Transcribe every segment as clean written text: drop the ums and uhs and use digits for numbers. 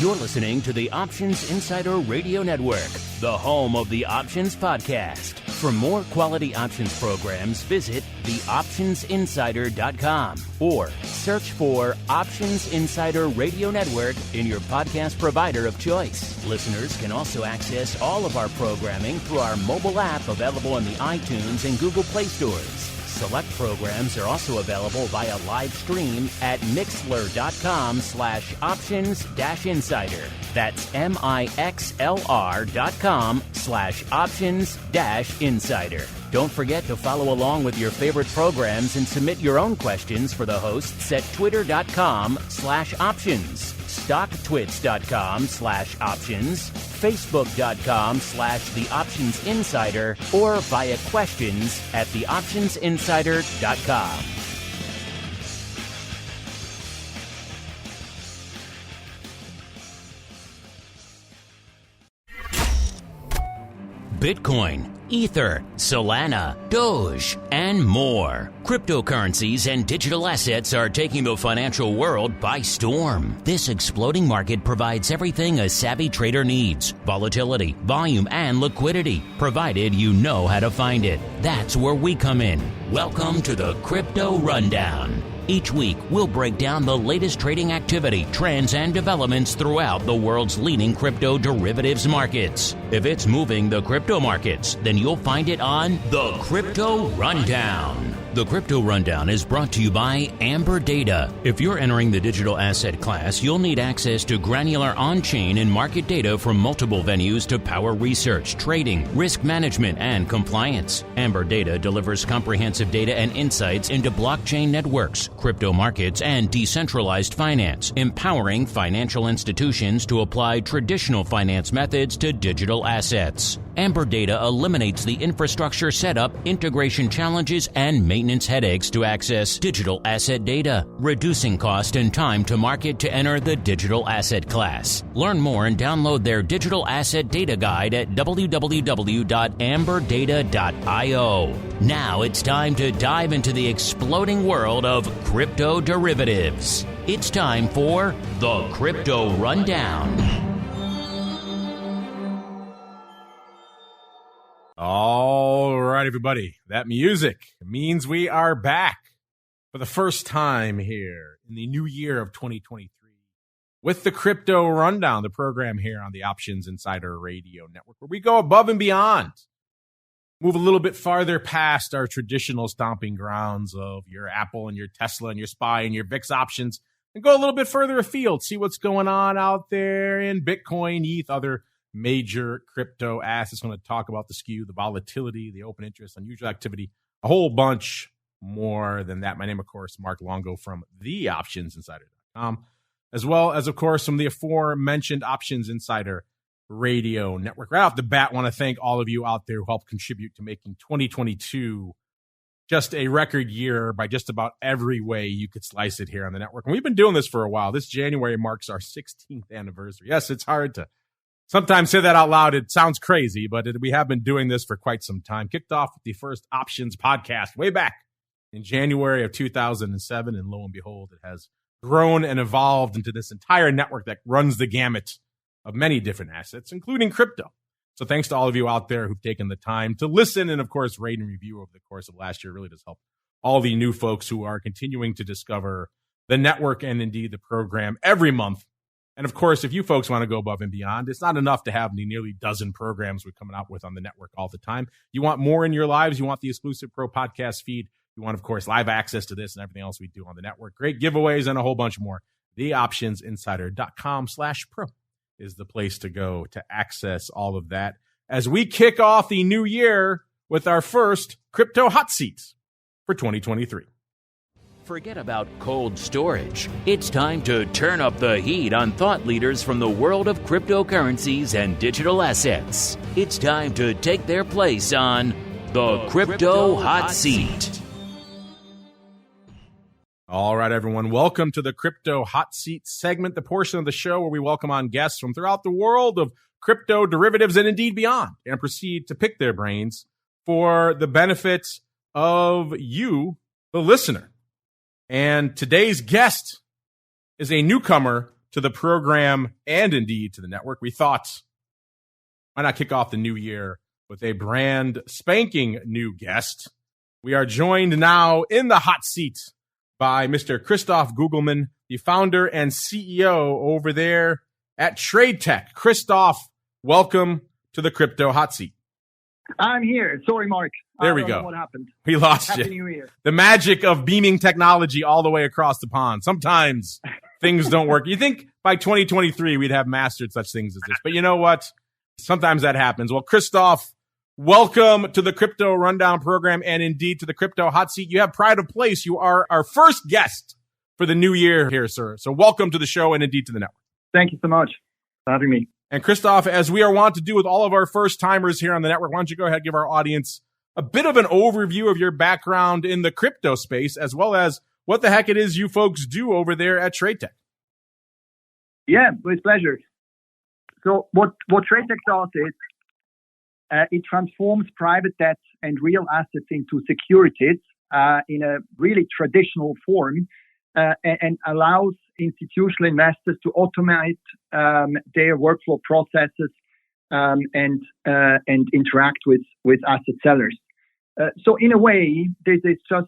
You're listening to the Options Insider Radio Network, the home of the Options Podcast. For more quality options programs, visit theoptionsinsider.com or search for Options Insider Radio Network in your podcast provider of choice. Listeners can also access all of our programming through our mobile app available in the iTunes and Google Play stores. Select programs are also available via live stream at mixlr.com/options-insider. That's mixlr.com/options-insider. Don't forget to follow along with your favorite programs and submit your own questions for the hosts at twitter.com/options, stocktwits.com/options, facebook.com/theoptionsinsider, or via questions at theoptionsinsider.com. Bitcoin, Ether, Solana, Doge, and more. Cryptocurrencies and digital assets are taking the financial world by storm. This exploding market provides everything a savvy trader needs: volatility, volume, and liquidity, provided you know how to find it. That's where we come in. Welcome to the Crypto Rundown. Each week, we'll break down the latest trading activity, trends, and developments throughout the world's leading crypto derivatives markets. If it's moving the crypto markets, then you'll find it on the Crypto Rundown. The Crypto Rundown is brought to you by Amber Data. If you're entering the digital asset class, you'll need access to granular on-chain and market data from multiple venues to power research, trading, risk management, and compliance. Amber Data delivers comprehensive data and insights into blockchain networks, crypto markets, and decentralized finance, empowering financial institutions to apply traditional finance methods to digital assets. Amber Data eliminates the infrastructure setup, integration challenges, and maintenance headaches to access digital asset data, reducing cost and time to market to enter the digital asset class. Learn more and download their digital asset data guide at www.amberdata.io. Now it's time to dive into the exploding world of crypto derivatives. It's time for the Crypto Rundown. All right, everybody. That music means we are back for the first time here in the new year of 2023 with the Crypto Rundown, the program here on the Options Insider Radio Network, where we go above and beyond, move a little bit farther past our traditional stomping grounds of your Apple and your Tesla and your SPY and your VIX options, and go a little bit further afield, see what's going on out there in Bitcoin, ETH, other major crypto assets. Going to talk about the skew, the volatility, the open interest, unusual activity, a whole bunch more than that. My name, of course, Mark Longo from theoptionsinsider.com, as well as, of course, from the aforementioned Options Insider Radio Network. Right off the bat, I want to thank all of you out there who helped contribute to making 2022 just a record year by just about every way you could slice it here on the network. And we've been doing this for a while. This January marks our 16th anniversary. Yes, it's hard to sometimes say that out loud. It sounds crazy, but we have been doing this for quite some time. Kicked off with the first Options podcast way back in January of 2007, and lo and behold, it has grown and evolved into this entire network that runs the gamut of many different assets, including crypto. So thanks to all of you out there who've taken the time to listen and, of course, rate and review over the course of last year. It really does help all the new folks who are continuing to discover the network and indeed the program every month. And of course, if you folks want to go above and beyond, it's not enough to have the nearly dozen programs we're coming out with on the network all the time. You want more in your lives. You want the exclusive pro podcast feed. You want, of course, live access to this and everything else we do on the network. Great giveaways and a whole bunch more. Theoptionsinsider.com/pro is the place to go to access all of that as we kick off the new year with our first crypto hot seats for 2023. Forget about cold storage. It's time to turn up the heat on thought leaders from the world of cryptocurrencies and digital assets. It's time to take their place on the Crypto Hot Seat. All right, everyone. Welcome to the Crypto Hot Seat segment, the portion of the show where we welcome on guests from throughout the world of crypto derivatives and indeed beyond, and proceed to pick their brains for the benefit of you, the listener. And today's guest is a newcomer to the program and indeed to the network. We thought, why not kick off the new year with a brand spanking new guest? We are joined now in the hot seat by Mr. Christoph Gugelmann, the founder and CEO over there at Tradeteq. Christoph, welcome to the crypto hot seat. I'm here. Sorry, Mark. There we I don't go. know what happened. We lost Happy you. New Year. The magic of beaming technology all the way across the pond. Sometimes things don't work. You think by 2023 we'd have mastered such things as this. But you know what? Sometimes that happens. Well, Christoph, welcome to the Crypto Rundown program and indeed to the Crypto Hot Seat. You have pride of place. You are our first guest for the new year here, sir. So welcome to the show and indeed to the network. Thank you so much for having me. And Christoph, as we are wont to do with all of our first timers here on the network, why don't you go ahead and give our audience a bit of an overview of your background in the crypto space, as well as what the heck it is you folks do over there at Tradeteq. Yeah, with pleasure. So what Tradeteq does is it transforms private debt and real assets into securities in a really traditional form and allows institutional investors to automate their workflow processes and interact with asset sellers. So in a way, this is just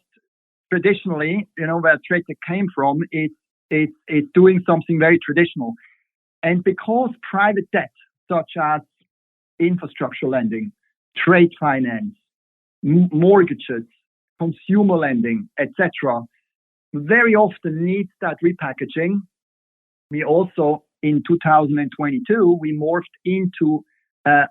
traditionally, where Tradeteq came from, it's doing something very traditional. And because private debt, such as infrastructure lending, trade finance, mortgages, consumer lending, etc., very often needs that repackaging. We also, in 2022, we morphed into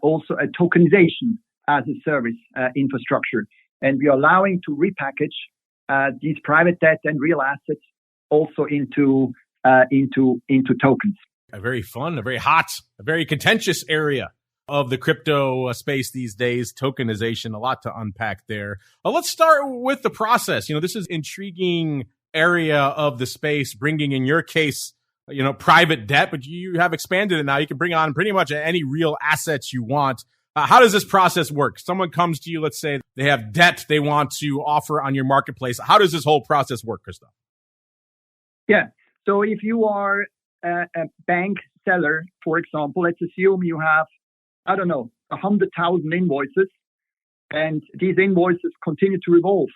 also a tokenization as a service infrastructure. And we are allowing to repackage these private debt and real assets also into tokens. A very fun, a very hot, a very contentious area of the crypto space these days, tokenization, a lot to unpack there. Let's start with the process. This is intriguing area of the space, bringing in your case, private debt, but you have expanded it now. You can bring on pretty much any real assets you want. How does this process work? Someone comes to you, let's say they have debt they want to offer on your marketplace. How does this whole process work, Christoph? Yeah. So if you are a bank seller, for example, let's assume you have, 100,000 invoices, and these invoices continue to revolve.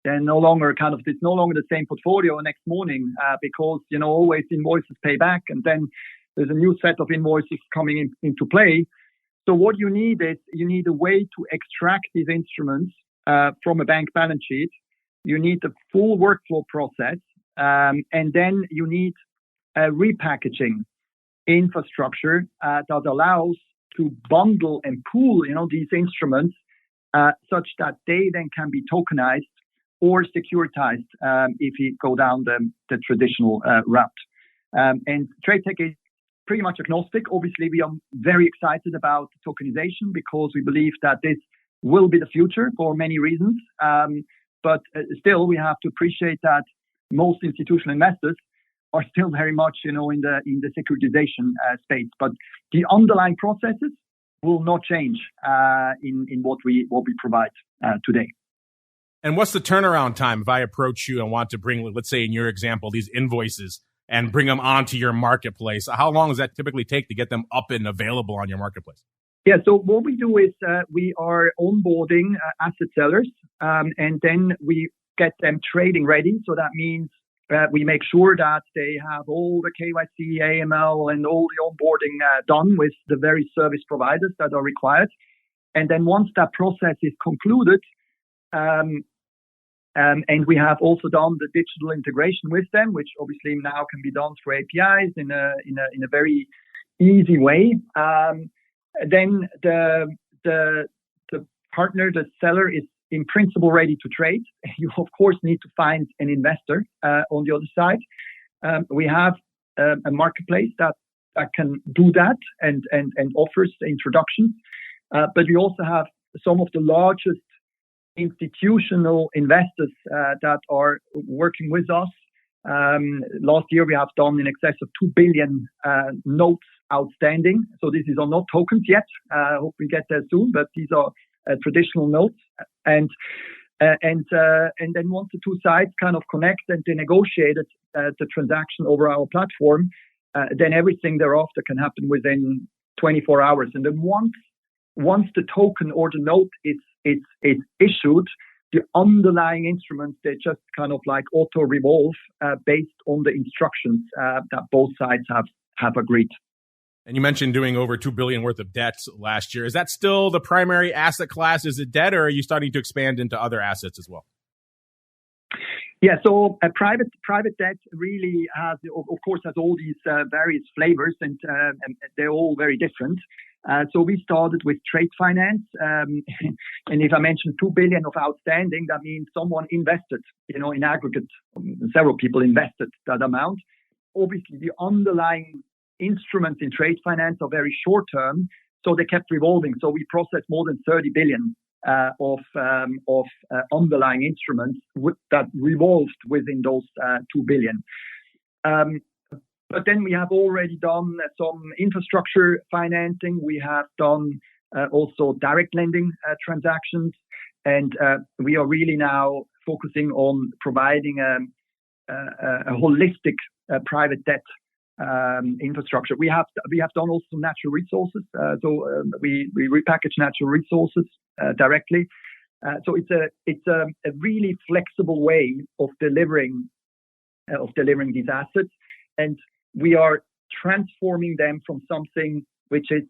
They're no longer it's no longer the same portfolio next morning because, always invoices pay back, and then there's a new set of invoices coming into play. So what you need is a way to extract these instruments from a bank balance sheet. You need the full workflow process, and then you need a repackaging infrastructure that allows to bundle and pool, these instruments such that they then can be tokenized or securitized if you go down the traditional route. And Tradeteq is pretty much agnostic. Obviously, we are very excited about tokenization because we believe that this will be the future for many reasons. But still, we have to appreciate that most institutional investors are still very much, in the securitization space. But the underlying processes will not change in what we provide today. And what's the turnaround time if I approach you and want to bring, let's say in your example, these invoices and bring them onto your marketplace? How long does that typically take to get them up and available on your marketplace? Yeah, so what we do is we are onboarding asset sellers, and then we get them trading ready. So that means we make sure that they have all the KYC, AML, and all the onboarding done with the various service providers that are required. And then once that process is concluded, and we have also done the digital integration with them, which obviously now can be done through APIs in a very easy way. Then the partner, the seller, is in principle ready to trade. You of course need to find an investor on the other side. We have a marketplace that can do that and offers the introduction. But we also have some of the largest institutional investors that are working with us. Last year we have done in excess of 2 billion notes outstanding. So this is not tokens yet. I hope we get there soon, but these are traditional notes. And And then once the two sides kind of connect and they negotiated the transaction over our platform, then everything thereafter can happen within 24 hours. And then once the token or the note is issued, the underlying instruments, they just kind of like auto revolve based on the instructions that both sides have agreed. And you mentioned doing over $2 billion worth of debt last year. Is that still the primary asset class? Is it debt, or are you starting to expand into other assets as well? Yeah, so private debt really has, of course, has all these various flavors, and they're all very different. So we started with trade finance, and if I mentioned 2 billion of outstanding, that means someone invested, in aggregate, several people invested that amount. Obviously, the underlying instruments in trade finance are very short term, so they kept revolving. So we processed more than 30 billion of underlying instruments that revolved within those 2 billion. But then we have already done some infrastructure financing. We have done also direct lending transactions, and we are really now focusing on providing a holistic private debt infrastructure. We have done also natural resources. So we repackage natural resources directly. So it's a really flexible way of delivering these assets, and we are transforming them from something which is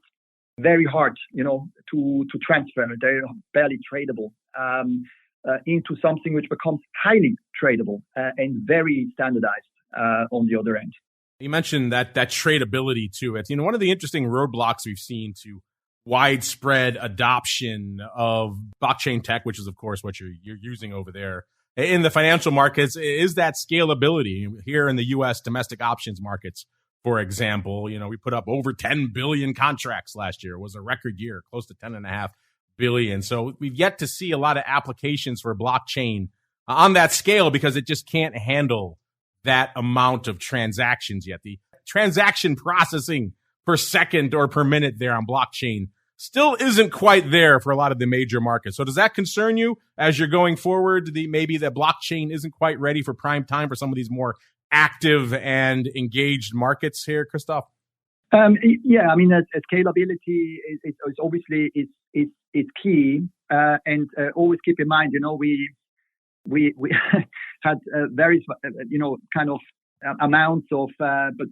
very hard, to transfer. They're barely tradable into something which becomes highly tradable and very standardized on the other end. You mentioned that tradability too. It's one of the interesting roadblocks we've seen to widespread adoption of blockchain tech, which is of course what you're using over there in the financial markets, is that scalability. Here in the U.S. domestic options markets, for example, we put up over 10 billion contracts last year. It was a record year, close to 10.5 billion. So we've yet to see a lot of applications for blockchain on that scale because it just can't handle that amount of transactions yet. The transaction processing per second or per minute there on blockchain still isn't quite there for a lot of the major markets. So does that concern you as you're going forward? Maybe that blockchain isn't quite ready for prime time for some of these more active and engaged markets here, Christoph? Yeah, I mean, scalability is obviously is key, and always keep in mind, we had various, kind of amounts of, but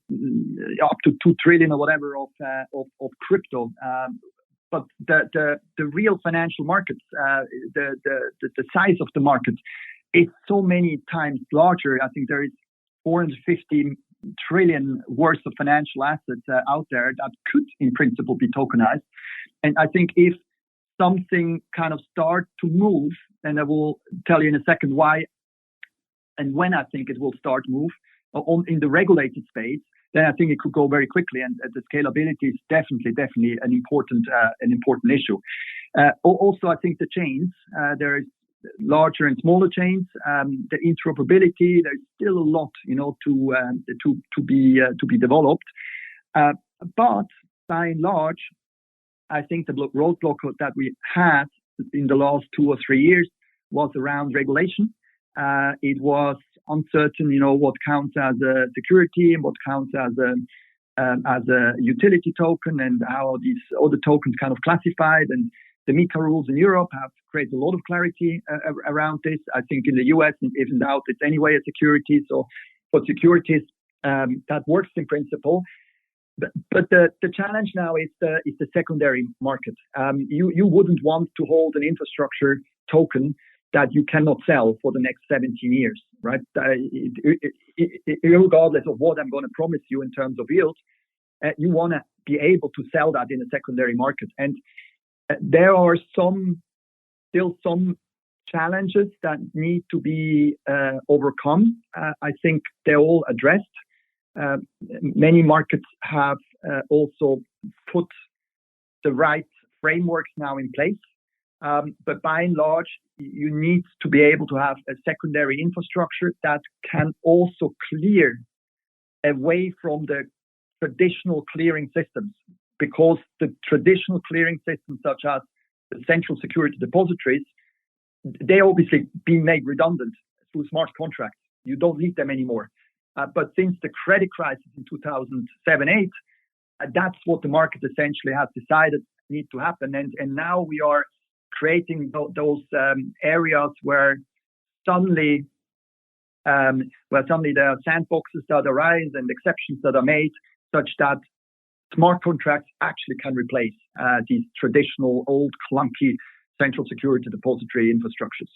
up to 2 trillion or whatever of crypto. But the real financial markets, the size of the market is so many times larger. I think there is 450 trillion worth of financial assets out there that could, in principle, be tokenized. And I think if something kind of start to move, and I will tell you in a second why and when I think it will start to move in the regulated space, then I think it could go very quickly, and the scalability is definitely an important issue. Also, I think the chains, there is larger and smaller chains, the interoperability. There's still a lot, to be developed. But by and large, I think the roadblock that we had in the last 2 or 3 years was around regulation. It was uncertain, what counts as a security and what counts as a utility token, and how these other tokens kind of classified. And the MiCA rules in Europe have created a lot of clarity around this. I think in the US, even out, it's anyway a security. So for securities, that works in principle. But the challenge now is the secondary market. You wouldn't want to hold an infrastructure token that you cannot sell for the next 17 years, right? Regardless of what I'm going to promise you in terms of yield, you want to be able to sell that in a secondary market. And there are still some challenges that need to be overcome. I think they're all addressed. Many markets have also put the right frameworks now in place. But by and large, you need to be able to have a secondary infrastructure that can also clear away from the traditional clearing systems, because the traditional clearing systems, such as the central security depositories, they obviously being made redundant through smart contracts. You don't need them anymore. But since the credit crisis in 2007-8, that's what the market essentially has decided need to happen. And now we are creating those areas where suddenly there are sandboxes that arise and exceptions that are made such that smart contracts actually can replace these traditional old clunky central security depository infrastructures.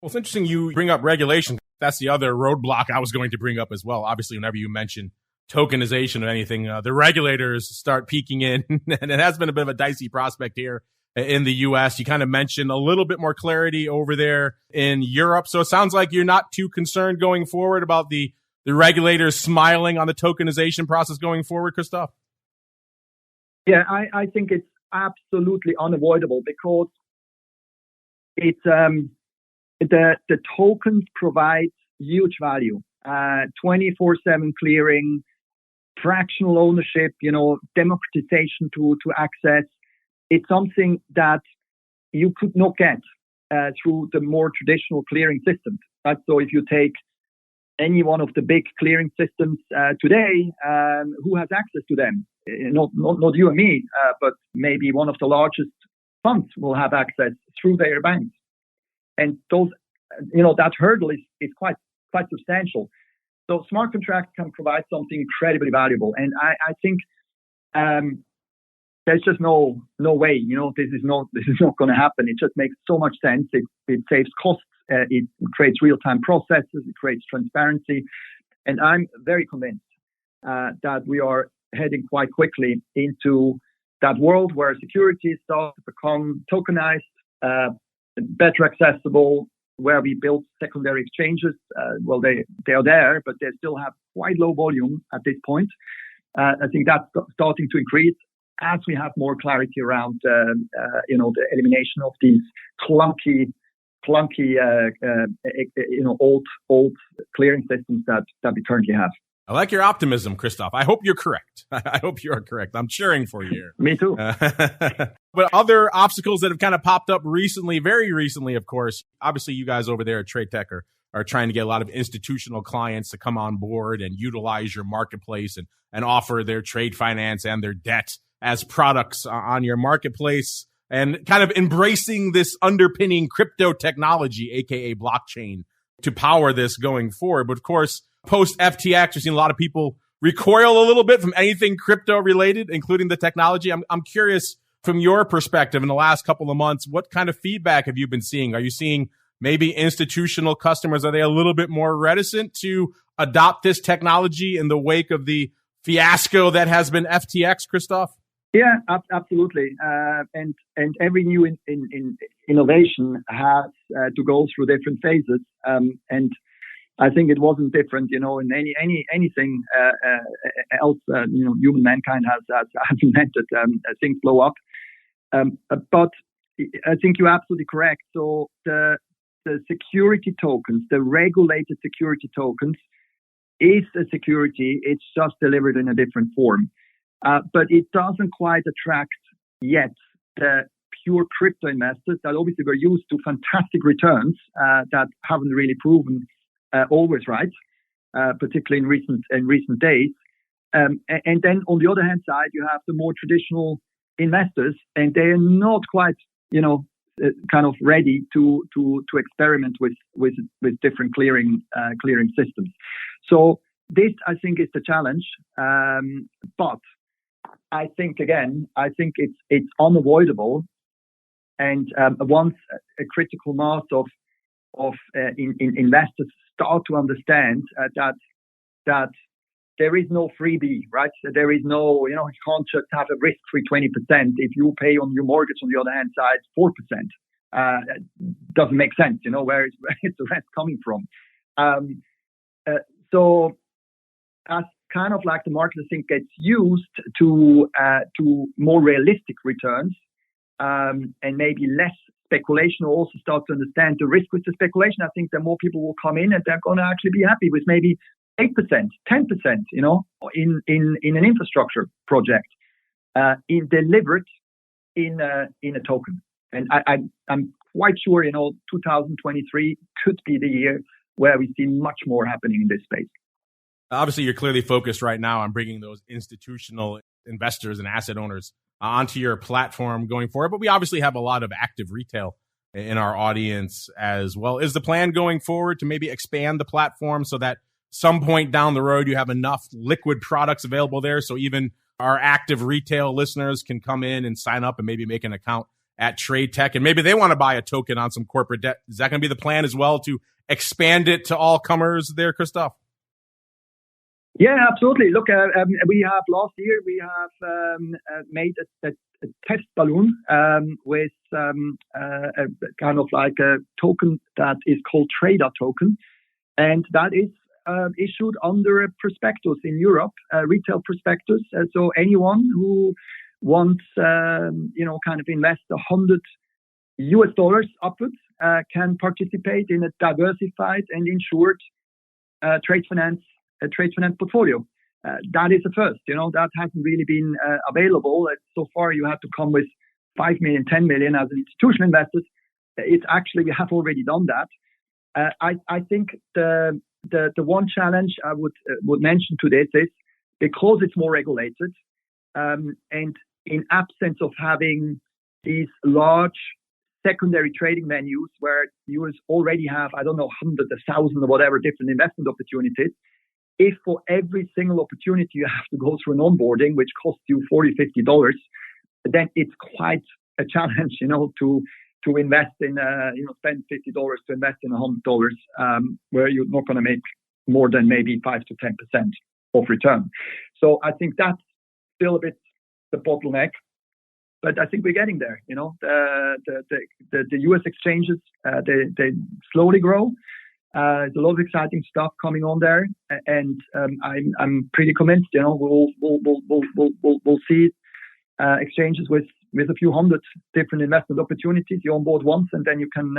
Well, it's interesting you bring up regulation. That's the other roadblock I was going to bring up as well. Obviously, whenever you mention tokenization of anything, the regulators start peeking in, and it has been a bit of a dicey prospect here in the U.S. You kind of mentioned a little bit more clarity over there in Europe. So it sounds like you're not too concerned going forward about the regulators smiling on the tokenization process going forward, Christoph? Yeah, I think it's absolutely unavoidable because it's the tokens provide huge value. 24/7 clearing, fractional ownership, democratization to access. It's something that you could not get through the more traditional clearing systems. Right? So if you take any one of the big clearing systems today, who has access to them? Not you and me, but maybe one of the largest funds will have access through their banks. And those, that hurdle is quite substantial. So smart contracts can provide something incredibly valuable. And I think there's just no way, this is not going to happen. It just makes so much sense. It saves costs. It creates real-time processes. It creates transparency. And I'm very convinced that we are heading quite quickly into that world where securities start to become tokenized, better accessible, where we build secondary exchanges. They are there, but they still have quite low volume at this point. I think that's starting to increase as we have more clarity around, the elimination of these clunky, old clearing systems that we currently have. I like your optimism, Christoph. I hope you're correct. I hope you are correct. I'm cheering for you here. Me too. But other obstacles that have kind of popped up recently, very recently, of course, obviously you guys over there at Tradeteq are trying to get a lot of institutional clients to come on board and utilize your marketplace and offer their trade finance and their debt as products on your marketplace, and kind of embracing this underpinning crypto technology, aka blockchain, to power this going forward. But of course, post FTX, we've seen a lot of people recoil a little bit from anything crypto related, including the technology. I'm curious, from your perspective in the last couple of months, what kind of feedback have you been seeing? Are you seeing maybe institutional customers, are they a little bit more reticent to adopt this technology in the wake of the fiasco that has been FTX, Christoph? Yeah, absolutely. And every new innovation has to go through different phases. And I think it wasn't different, in anything else. Human mankind has invented things blow up. But I think you're absolutely correct. So the security tokens, the regulated security tokens, is a security. It's just delivered in a different form. But it doesn't quite attract yet the pure crypto investors that obviously were used to fantastic returns that haven't really proven always right, particularly in recent days. And then on the other hand side, you have the more traditional investors, and they're not quite, kind of ready to experiment with different clearing systems. So this, I think, is the challenge. But I think it's unavoidable. And once a critical mass of investors start to understand that there is no freebie, right? There is no, you can't just have a risk-free 20% if you pay on your mortgage on the other hand side 4%. Doesn't make sense, where is the rest coming from? So as kind of like the market, I think, gets used to more realistic returns and maybe less speculation, or also start to understand the risk with the speculation, I think that more people will come in and they're going to actually be happy with maybe 8%, 10%, in an infrastructure project, delivered in a token. And I'm quite sure, 2023 could be the year where we see much more happening in this space. Obviously, you're clearly focused right now on bringing those institutional investors and asset owners onto your platform going forward. But we obviously have a lot of active retail in our audience as well. Is the plan going forward to maybe expand the platform so that some point down the road you have enough liquid products available there so even our active retail listeners can come in and sign up and maybe make an account at Tradeteq, and maybe they want to buy a token on some corporate debt? Is that going to be the plan as well, to expand it to all comers there, Christoph? Yeah, absolutely. Look, we have last year, we have made a test balloon with a kind of like a token that is called Tradeteq token. And that is issued under a prospectus in Europe, retail prospectus. So anyone who wants, kind of invest $100 upwards can participate in a diversified and insured trade finance portfolio. That is the first, that hasn't really been available. So far, you have to come with 5 million, 10 million as an institutional investor. It's actually, we have already done that. I think the one challenge I would mention to this is because it's more regulated, and in absence of having these large secondary trading venues where you already have, I don't know, hundreds of thousands or whatever different investment opportunities. If for every single opportunity you have to go through an onboarding, which costs you $40, $50, then it's quite a challenge, to invest in, spend $50 to invest in $100, where you're not going to make more than maybe 5 to 10% of return. So I think that's still a bit the bottleneck, but I think we're getting there. The US exchanges, they slowly grow. There's a lot of exciting stuff coming on there, and I'm pretty convinced. We'll see exchanges with a few hundred different investment opportunities. You onboard once, and then you can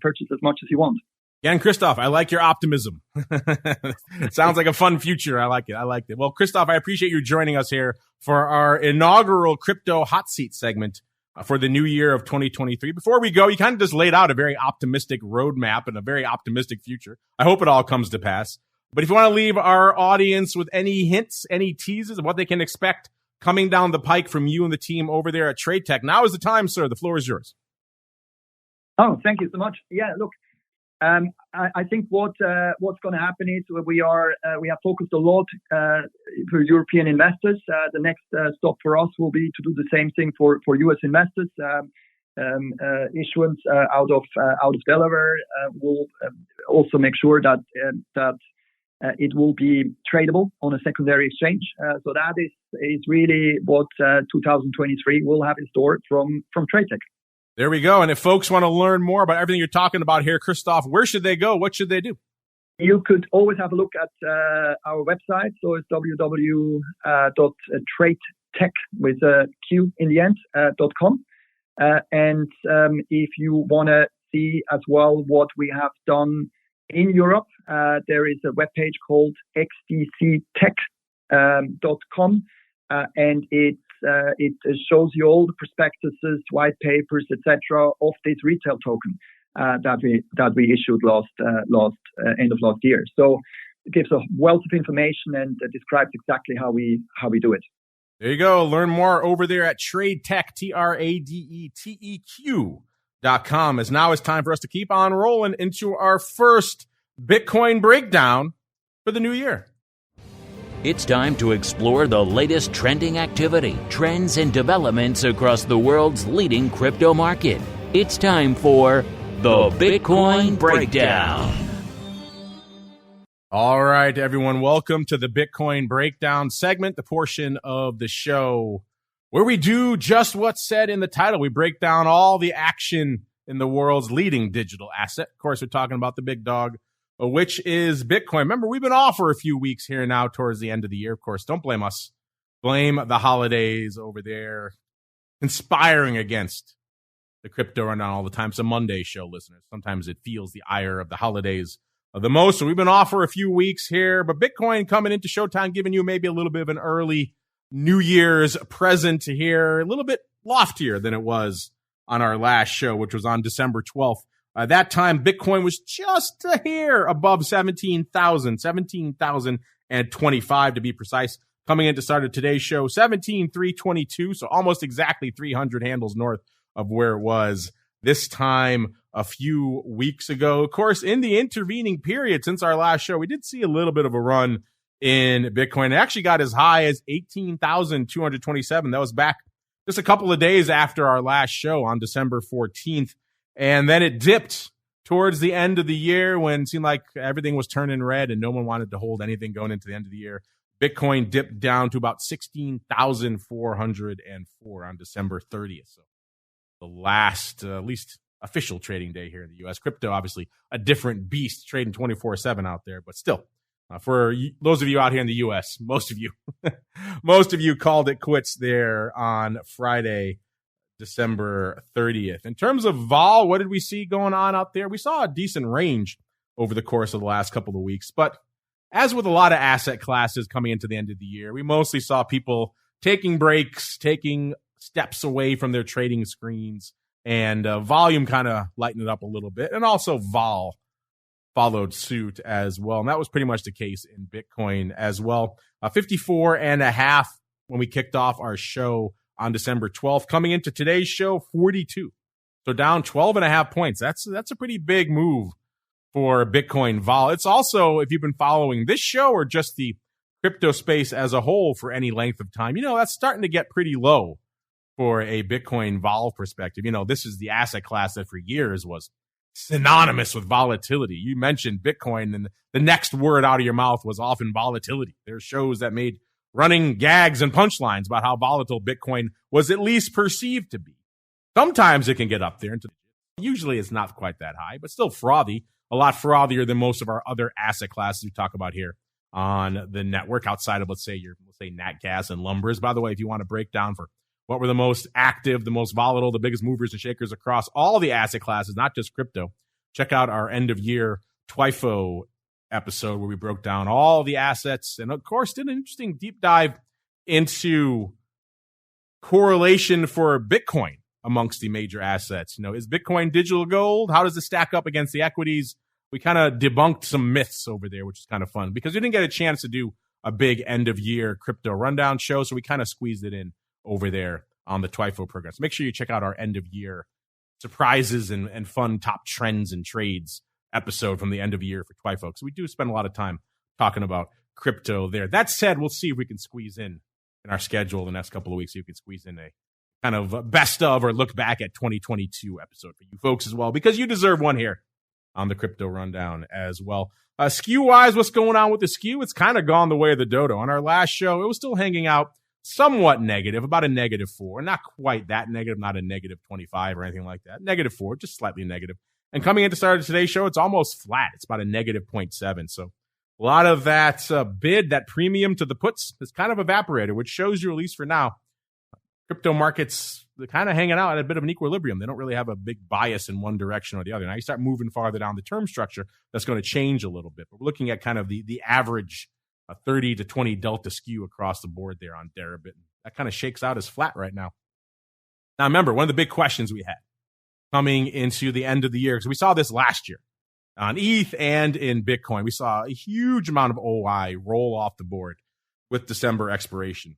purchase as much as you want. Yeah, and Christoph, I like your optimism. It sounds like a fun future. I like it. Well, Christoph, I appreciate you joining us here for our inaugural Crypto Hot Seat segment for the new year of 2023. Before we go, you kind of just laid out a very optimistic roadmap and a very optimistic future. I hope it all comes to pass. But if you want to leave our audience with any hints, any teases of what they can expect coming down the pike from you and the team over there at Tradeteq, now is the time, sir. The floor is yours. Oh, thank you so much. Yeah, look, I think what's going to happen is we have focused a lot for European investors. The next stop for us will be to do the same thing for US investors. Issuance out of Delaware will also make sure that it will be tradable on a secondary exchange. So that is really what 2023 will have in store from Tradeteq. There we go. And if folks want to learn more about everything you're talking about here, Christoph, where should they go? What should they do? You could always have a look at our website. So it's www.tradeteq with a Q in the end, .com. And if you want to see as well what we have done in Europe, there is a webpage called xdctech.com, and it shows you all the prospectuses, white papers, etc. of this retail token that we issued last end of last year. So it gives a wealth of information and describes exactly how we do it. There you go. Learn more over there at Tradeteq, TradeTeq.com. As now it's time for us to keep on rolling into our first Bitcoin breakdown for the new year. It's time to explore the latest trending activity, trends, and developments across the world's leading crypto market. It's time for the Bitcoin Breakdown. All right, everyone, welcome to the Bitcoin Breakdown segment, the portion of the show where we do just what's said in the title. We break down all the action in the world's leading digital asset. Of course, we're talking about the big dog, which is Bitcoin. Remember, we've been off for a few weeks here now towards the end of the year. Of course, don't blame us. Blame the holidays over there, conspiring against the crypto rundown all the time. It's a Monday show, listeners. Sometimes it feels the ire of the holidays the most. So we've been off for a few weeks here, but Bitcoin coming into Showtime, giving you maybe a little bit of an early New Year's present here, a little bit loftier than it was on our last show, which was on December 12th. That time, Bitcoin was just a hair above 17,025 to be precise. Coming in to start of today's show, 17,322, so almost exactly 300 handles north of where it was this time a few weeks ago. Of course, in the intervening period since our last show, we did see a little bit of a run in Bitcoin. It actually got as high as 18,227. That was back just a couple of days after our last show on December 14th. And then it dipped towards the end of the year when it seemed like everything was turning red and no one wanted to hold anything going into the end of the year. Bitcoin dipped down to about 16,404 on December 30th. So the last, at least official trading day here in the U.S. Crypto, obviously a different beast, trading 24/7 out there, but still. For those of you out here in the U.S., most of you called it quits there on Friday, December 30th. In terms of vol, what did we see going on out there? We saw a decent range over the course of the last couple of weeks, but as with a lot of asset classes coming into the end of the year, we mostly saw people taking breaks, taking steps away from their trading screens, and volume kind of lightened it up a little bit, and also vol followed suit as well. And that was pretty much the case in Bitcoin as well. 54.5 when we kicked off our show on December 12th. Coming into today's show, 42. So down 12.5 points. That's a pretty big move for Bitcoin vol. It's also, if you've been following this show or just the crypto space as a whole for any length of time, that's starting to get pretty low for a Bitcoin vol perspective. This is the asset class that for years was synonymous with volatility. You mentioned Bitcoin and the next word out of your mouth was often volatility. There's shows that made running gags and punchlines about how volatile Bitcoin was at least perceived to be. Sometimes it can get up there. Usually it's not quite that high, but still frothy. A lot frothier than most of our other asset classes we talk about here on the network outside of, let's say nat gas and lumbers. By the way, if you want to break down for what were the most active, the most volatile, the biggest movers and shakers across all the asset classes, not just crypto, check out our end of year TWIFO episode where we broke down all the assets and, of course, did an interesting deep dive into correlation for Bitcoin amongst the major assets. Is Bitcoin digital gold? How does it stack up against the equities? We kind of debunked some myths over there, which is kind of fun because we didn't get a chance to do a big end of year crypto rundown show. So we kind of squeezed it in over there on the TWIFO program. So make sure you check out our end of year surprises and fun top trends and trades episode from the end of year for TWIFO. Because we do spend a lot of time talking about crypto there. That said, we'll see if we can squeeze in our schedule the next couple of weeks. So you can squeeze in a kind of best of or look back at 2022 episode for you folks as well, because you deserve one here on the crypto rundown as well. Skew wise, what's going on with the skew? It's kind of gone the way of the dodo. On our last show, it was still hanging out somewhat negative, about a -4, not quite that negative, not a -25 or anything like that. -4, just slightly negative. And coming into start of today's show, it's almost flat. It's about a -0.7. So a lot of that bid, that premium to the puts has kind of evaporated, which shows you, at least for now, crypto markets, they're kind of hanging out at a bit of an equilibrium. They don't really have a big bias in one direction or the other. Now you start moving farther down the term structure, that's going to change a little bit. But we're looking at kind of the average 30 to 20 delta skew across the board there on Deribit. That kind of shakes out as flat right now. Now remember, one of the big questions we had coming into the end of the year, because we saw this last year on ETH and in Bitcoin, we saw a huge amount of OI roll off the board with December expiration.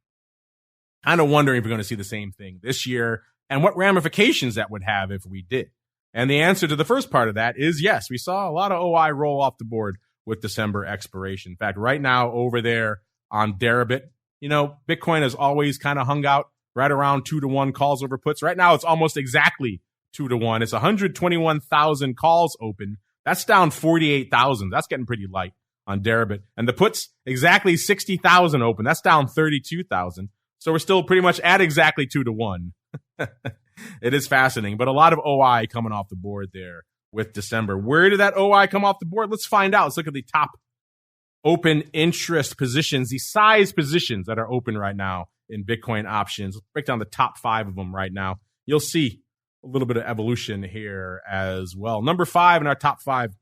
Kind of wondering if we're going to see the same thing this year and what ramifications that would have if we did. And the answer to the first part of that is yes, we saw a lot of OI roll off the board with December expiration. In fact, right now over there on Deribit, Bitcoin has always kind of hung out right around 2-to-1 calls over puts. Right now, it's almost exactly 2-to-1. It's 121,000 calls open. That's down 48,000. That's getting pretty light on Deribit. And the puts, exactly 60,000 open. That's down 32,000. So we're still pretty much at exactly 2-to-1. It is fascinating, but a lot of OI coming off the board there with December. Where did that OI come off the board? Let's find out. Let's look at the top open interest positions, the size positions that are open right now in Bitcoin options. Let's break down the top 5 of them right now. You'll see a little bit of evolution here as well. Number 5 in our top 5,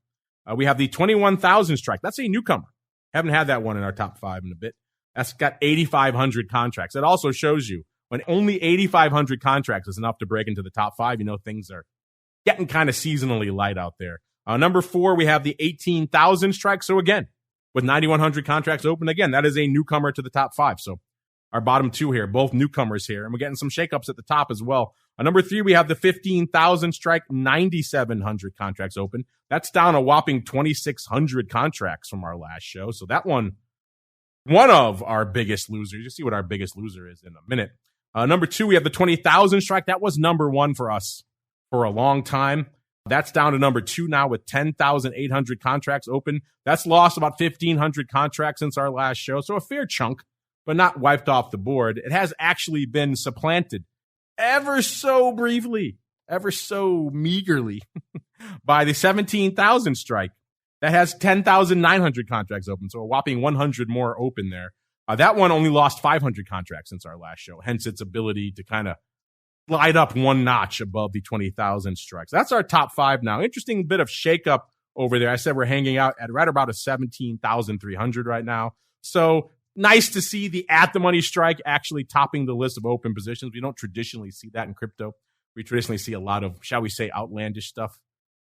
we have the 21,000 strike. That's a newcomer. Haven't had that one in our top 5 in a bit. That's got 8,500 contracts. That also shows you When only 8,500 contracts is enough to break into the top 5, you know things are getting kind of seasonally light out there. Number 4, we have the 18,000 strike. So again, with 9,100 contracts open, again, that is a newcomer to the top 5. So our bottom 2 here, both newcomers here. And we're getting some shakeups at the top as well. Number 3, we have the 15,000 strike, 9,700 contracts open. That's down a whopping 2,600 contracts from our last show. So that one of our biggest losers. You'll see what our biggest loser is in a minute. Number 2, we have the 20,000 strike. That was number 1 for us for a long time. That's down to number 2 now with 10,800 contracts open. That's lost about 1,500 contracts since our last show. So a fair chunk, but not wiped off the board. It has actually been supplanted ever so briefly, ever so meagerly by the 17,000 strike. That has 10,900 contracts open. So a whopping 100 more open there. That one only lost 500 contracts since our last show, hence its ability to kind of slide up one notch above the 20,000 strikes. That's our top 5 now. Interesting bit of shakeup over there. I said we're hanging out at right about a 17,300 right now. So nice to see the at-the-money strike actually topping the list of open positions. We don't traditionally see that in crypto. We traditionally see a lot of, shall we say, outlandish stuff.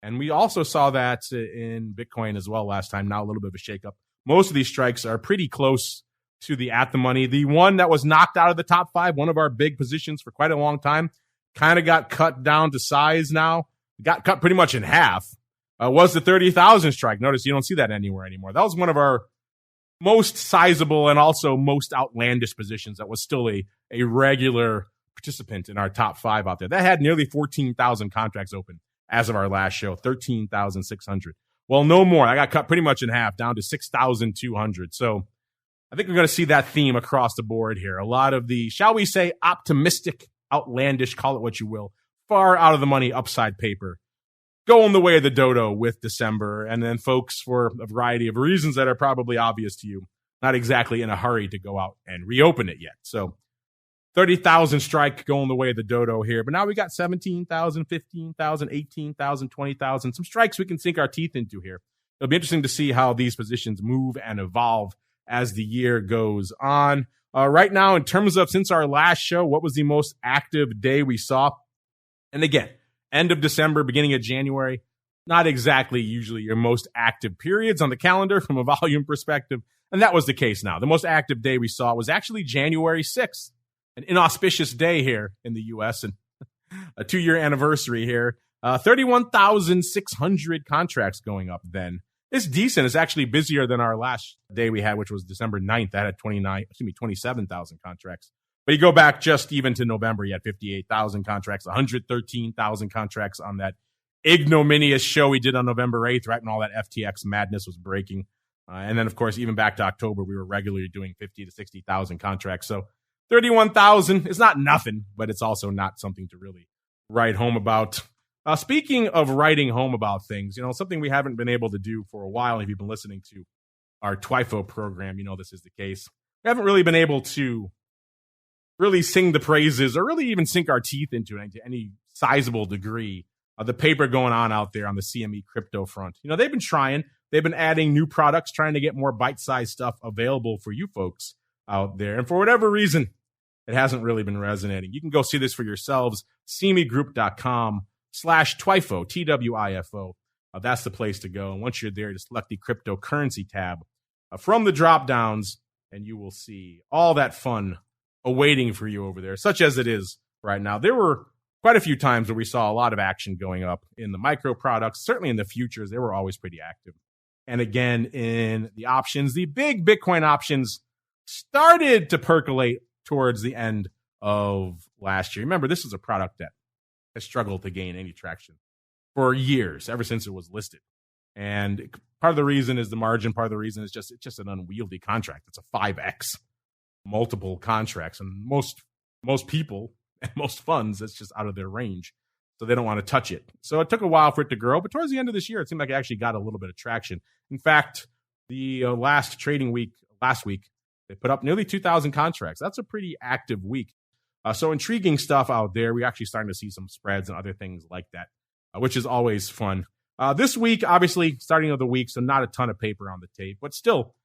And we also saw that in Bitcoin as well last time. Now a little bit of a shakeup. Most of these strikes are pretty close to the at the money. The one that was knocked out of the top 5, one of our big positions for quite a long time, kind of got cut down to size now. Got cut pretty much in half. Was the 30,000 strike. Notice you don't see that anywhere anymore. That was one of our most sizable and also most outlandish positions that was still a regular participant in our top 5 out there. That had nearly 14,000 contracts open as of our last show, 13,600. Well, no more. I got cut pretty much in half, down to 6,200. So I think we're going to see that theme across the board here. A lot of the, shall we say, optimistic, outlandish, call it what you will, far out of the money upside paper going the way of the dodo with December. And then folks, for a variety of reasons that are probably obvious to you, not exactly in a hurry to go out and reopen it yet. So 30,000 strike going the way of the dodo here. But now we got 17,000, 15,000, 18,000, 20,000, some strikes we can sink our teeth into here. It'll be interesting to see how these positions move and evolve as the year goes on. Right now, in terms of since our last show, what was the most active day we saw? And again, end of December, beginning of January, not exactly usually your most active periods on the calendar from a volume perspective. And that was the case now. The most active day we saw was actually January 6th, an inauspicious day here in the U.S. and a 2-year anniversary here. 31,600 contracts going up then. It's decent. It's actually busier than our last day we had, which was December 9th. That had 27,000 contracts. But you go back just even to November, you had 58,000 contracts, 113,000 contracts on that ignominious show we did on November 8th, right when all that FTX madness was breaking. And then, of course, even back to October, we were regularly doing 50 to 60,000 contracts. So 31,000 is not nothing, but it's also not something to really write home about. Speaking of writing home about things, you know, something we haven't been able to do for a while, if you've been listening to our TWIFO program, you know this is the case. We haven't really been able to really sing the praises or really even sink our teeth into it to any sizable degree of the paper going on out there on the CME crypto front. You know, they've been trying. They've been adding new products, trying to get more bite-sized stuff available for you folks out there. And for whatever reason, it hasn't really been resonating. You can go see this for yourselves, cmegroup.com/TWIFO, TWIFO. That's the place to go. And once you're there, just select the cryptocurrency tab from the drop downs, and you will see all that fun awaiting for you over there, such as it is right now. There were quite a few times where we saw a lot of action going up in the micro products. Certainly in the futures, they were always pretty active. And again, in the options, the big Bitcoin options started to percolate towards the end of last year. Remember, this is a product that has struggled to gain any traction for years, ever since it was listed. And part of the reason is the margin. Part of the reason is it's just an unwieldy contract. It's a 5x multiple contracts, and most people and most funds, it's just out of their range, so they don't want to touch it. So it took a while for it to grow, but towards the end of this year, it seemed like it actually got a little bit of traction. In fact, the last trading week, last week, they put up nearly 2,000 contracts. That's a pretty active week. So intriguing stuff out there. We're actually starting to see some spreads and other things like that, which is always fun. This week, obviously, starting of the week, so not a ton of paper on the tape, but still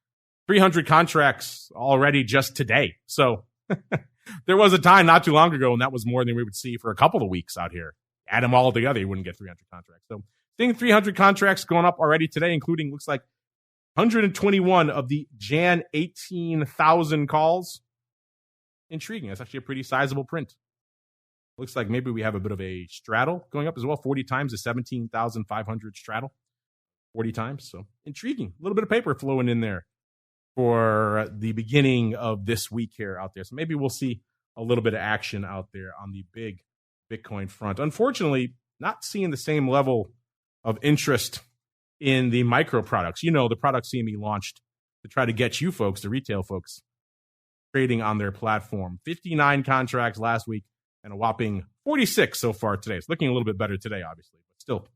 300 contracts already just today. So There was a time not too long ago, and that was more than we would see for a couple of weeks out here. Add them all together, you wouldn't get 300 contracts. So seeing 300 contracts going up already today, including looks like 121 of the Jan 18,000 calls. Intriguing. That's actually a pretty sizable print. Looks like maybe we have a bit of a straddle going up as well. 40 times the 17,500 straddle. 40 times. So intriguing. A little bit of paper flowing in there for the beginning of this week here out there. So maybe we'll see a little bit of action out there on the big Bitcoin front. Unfortunately, not seeing the same level of interest in the micro products. You know, the products CME launched to try to get you folks, the retail folks, trading on their platform. 59 contracts last week and a whopping 46 so far today. It's looking a little bit better today, obviously, but still,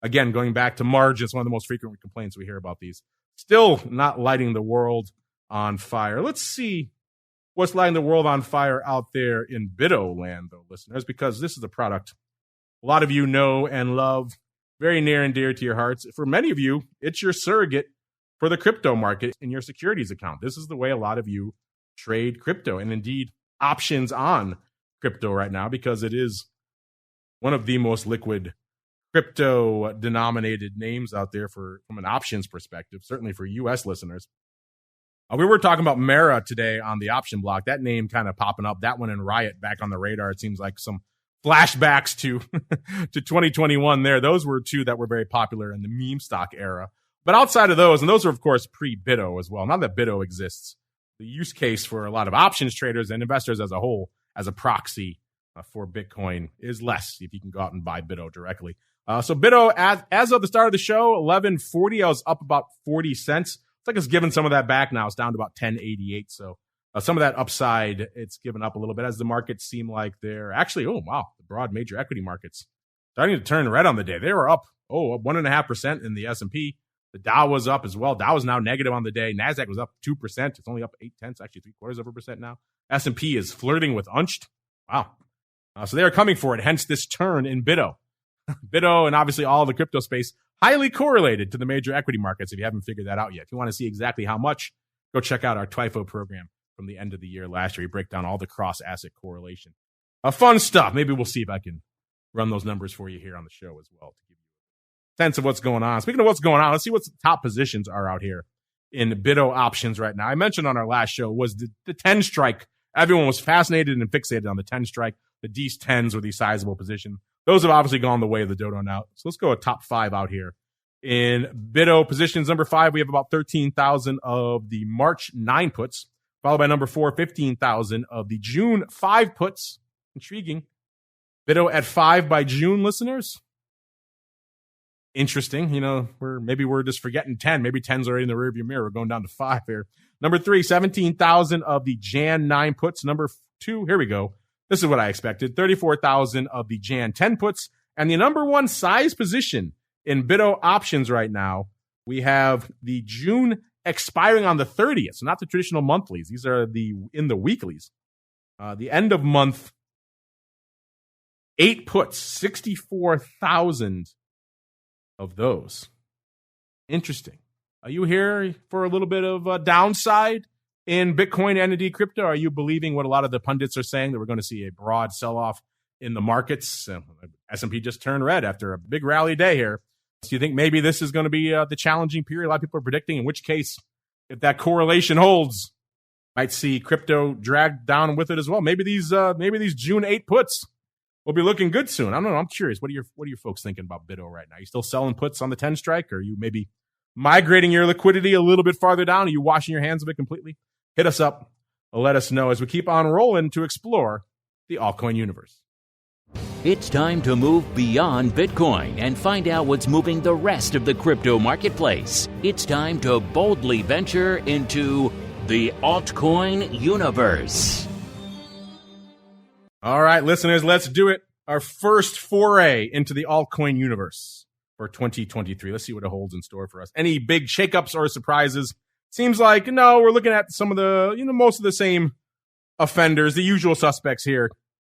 again, going back to margins, one of the most frequent complaints we hear about these. Still not lighting the world on fire. Let's see what's lighting the world on fire out there in Bitto land, though, listeners, because this is a product a lot of you know and love, very near and dear to your hearts. For many of you, it's your surrogate for the crypto market in your securities account. This is the way a lot of you trade crypto and indeed options on crypto right now, because it is one of the most liquid crypto denominated names out there from an options perspective, certainly for US listeners. We were talking about Mara today on the option block. That name kind of popping up, that one and Riot back on the radar. It seems like some flashbacks to 2021 there. Those were two that were very popular in the meme stock era. But outside of those, and those are of course pre-Bitto as well, not that Bitto exists, the use case for a lot of options traders and investors as a whole as a proxy for Bitcoin is less if you can go out and buy Bitto directly. So Bitto, as of the start of the show, 1140, I was up about 40 cents. It's like it's given some of that back now. It's down to about 1088. So some of that upside, it's given up a little bit as the markets seem like they're actually, oh, wow, the broad major equity markets starting to turn red on the day. They were up 1.5% in the S&P. The Dow was up as well. Dow is now negative on the day. NASDAQ was up 2%. It's only up 0.8, actually 0.75% now. S&P is flirting with unched. Wow. So they are coming for it, hence this turn in Bitto. Bitto and obviously all the crypto space highly correlated to the major equity markets if you haven't figured that out yet. If you want to see exactly how much, go check out our TWIFO program from the end of the year last year. We break down all the cross-asset correlation. Fun stuff. Maybe we'll see if I can run those numbers for you here on the show as well to give you a sense of what's going on. Speaking of what's going on, let's see what the top positions are out here in Bitto options right now. I mentioned on our last show was the 10 strike. Everyone was fascinated and fixated on the 10 strike. The D's 10s were the sizable position. Those have obviously gone the way of the dodo now. So let's go a top 5 out here. In Bitto positions, number 5, we have about 13,000 of the March 9 puts, followed by number 4, 15,000 of the June 5 puts. Intriguing. Bitto at 5 by June, listeners. Interesting. You know, maybe we're just forgetting 10. Maybe 10's already in the rearview mirror. We're going down to 5 here. Number 3, 17,000 of the Jan 9 puts. Number 2, here we go. This is what I expected. 34,000 of the Jan 10 puts. And the number 1 size position in Bitto options right now, we have the June expiring on the 30th. So not the traditional monthlies. These are in the weeklies. The end of month 8 puts, 64,000 of those. Interesting. Are you here for a little bit of a downside in Bitcoin and indeed crypto? Are you believing what a lot of the pundits are saying, that we're going to see a broad sell-off in the markets? S&P just turned red after a big rally day here. So you think maybe this is going to be the challenging period a lot of people are predicting, in which case, if that correlation holds, might see crypto dragged down with it as well. Maybe these June 8 puts will be looking good soon. I don't know. I'm curious. What are your folks thinking about Bitto right now? Are you still selling puts on the 10 strike? Or are you maybe migrating your liquidity a little bit farther down? Are you washing your hands of it completely? Hit us up. Let us know as we keep on rolling to explore the altcoin universe. It's time to move beyond Bitcoin and find out what's moving the rest of the crypto marketplace. It's time to boldly venture into the altcoin universe. All right, listeners, let's do it. Our first foray into the altcoin universe for 2023. Let's see what it holds in store for us. Any big shakeups or surprises? Seems like, no, we're looking at some of the, most of the same offenders, the usual suspects here,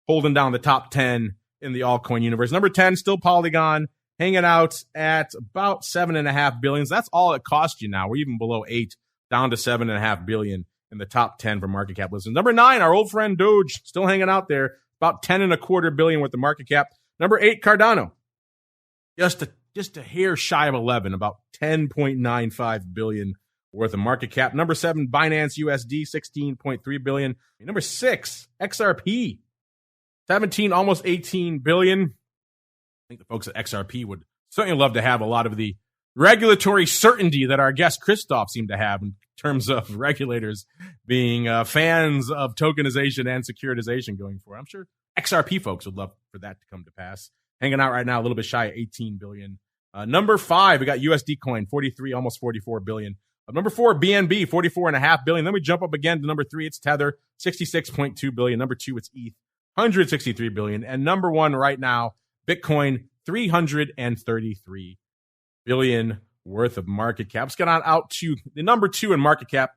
holding down the top 10 in the altcoin universe. Number 10, still Polygon, hanging out at about $7.5 billion. That's all it cost you now. We're even below 8, down to $7.5 billion in the top 10 for market cap listeners. Number 9, our old friend Doge, still hanging out there, about 10.25 billion worth of market cap. Number 8, Cardano, just a hair shy of 11, about 10.95 billion worth of market cap. Number 7, Binance USD, 16.3 billion. Number 6, XRP, 17, almost 18 billion. I think the folks at XRP would certainly love to have a lot of the regulatory certainty that our guest Christoph seemed to have in terms of regulators being fans of tokenization and securitization going forward. I'm sure XRP folks would love for that to come to pass. Hanging out right now a little bit shy of 18 billion. Number 5, we got USD Coin, 43, almost 44 billion. Number 4, BNB, 44.5 billion. Then we jump up again to number 3, it's Tether, 66.2 billion. Number 2, it's ETH, 163 billion. And number 1 right now, Bitcoin, 333 billion worth of market cap. Let's get on out to the number 2 in market cap.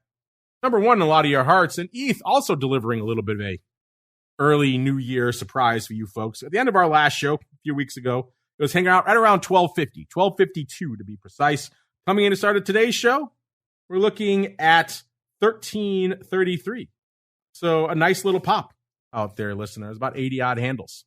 Number 1 in a lot of your hearts. And ETH also delivering a little bit of a early New Year surprise for you folks. At the end of our last show, a few weeks ago, it was hanging out right around 1250, 1252 to be precise. Coming in to start today's show, we're looking at 1333. So a nice little pop out there, listeners, about 80 odd handles.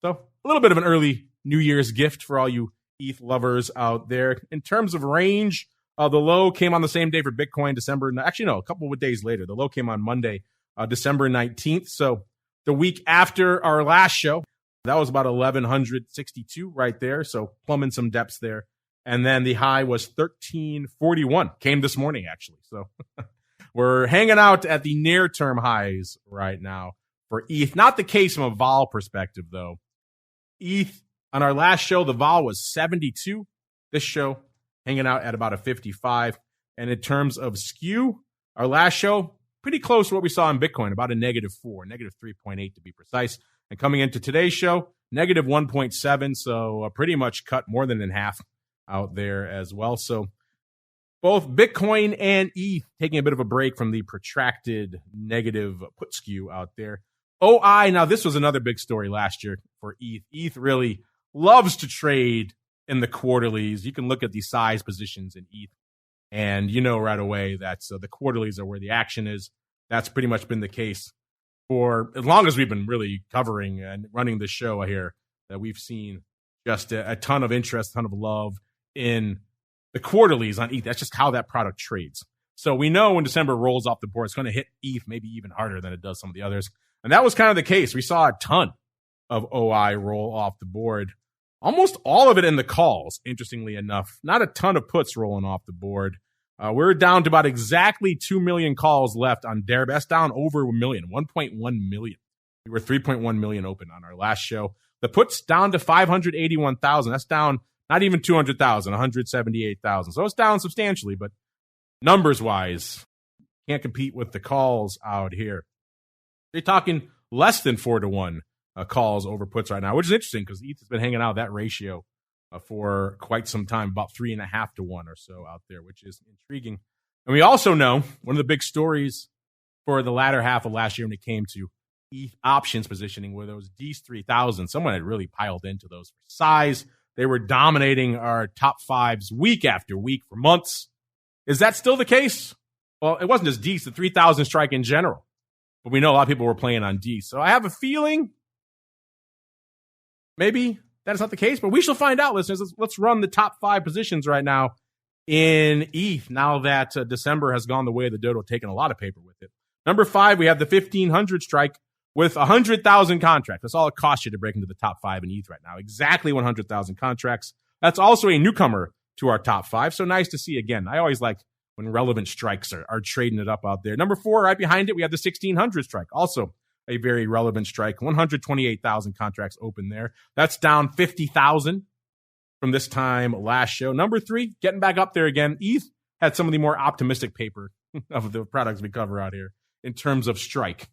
So a little bit of an early New Year's gift for all you ETH lovers out there. In terms of range, the low came on the same day for Bitcoin, a couple of days later. The low came on Monday, December 19th. So the week after our last show, that was about 1162 right there. So plumbing some depths there. And then the high was 1341, came this morning actually. So we're hanging out at the near-term highs right now for ETH. Not the case from a vol perspective, though. ETH, on our last show, the vol was 72. This show, hanging out at about a 55. And in terms of skew, our last show, pretty close to what we saw in Bitcoin, about a -4, -3.8 to be precise. And coming into today's show, -1.7, so pretty much cut more than in half out there as well. So both Bitcoin and ETH taking a bit of a break from the protracted negative put skew out there. OI, now this was another big story last year for ETH. ETH really loves to trade in the quarterlies. You can look at the size positions in ETH, and you know right away that the quarterlies are where the action is. That's pretty much been the case for as long as we've been really covering and running the show here, that we've seen just a ton of interest, a ton of love in the quarterlies on ETH. That's just how that product trades. So we know when December rolls off the board, it's going to hit ETH maybe even harder than it does some of the others. And that was kind of the case. We saw a ton of OI roll off the board. Almost all of it in the calls, interestingly enough. Not a ton of puts rolling off the board. We're down to about exactly 2 million calls left on Derib. That's down over a million, 1.1 million. We were 3.1 million open on our last show. The puts down to 581,000. That's down not even 200,000, 178,000. So it's down substantially, but numbers-wise, can't compete with the calls out here. They're talking less than 4-to-1 calls over puts right now, which is interesting because ETH has been hanging out that ratio for quite some time, about 3.5-to-1 or so out there, which is intriguing. And we also know one of the big stories for the latter half of last year when it came to ETH options positioning were those DEES 3000. Someone had really piled into those for size. They were dominating our top fives week after week for months. Is that still the case? Well, it wasn't just DEES, the 3000 strike in general. But we know a lot of people were playing on DEES. So I have a feeling maybe that is not the case, but we shall find out, listeners. Let's run the top 5 positions right now in ETH now that December has gone the way of the dodo, taking a lot of paper with it. Number 5, we have the 1500 strike with 100,000 contracts. That's all it costs you to break into the top 5 in ETH right now. Exactly 100,000 contracts. That's also a newcomer to our top 5. So nice to see again. I always like when relevant strikes are trading it up out there. Number 4, right behind it, we have the 1600 strike. Also a very relevant strike. 128,000 contracts open there. That's down 50,000 from this time last show. Number 3, getting back up there again. ETH had some of the more optimistic paper of the products we cover out here in terms of strike.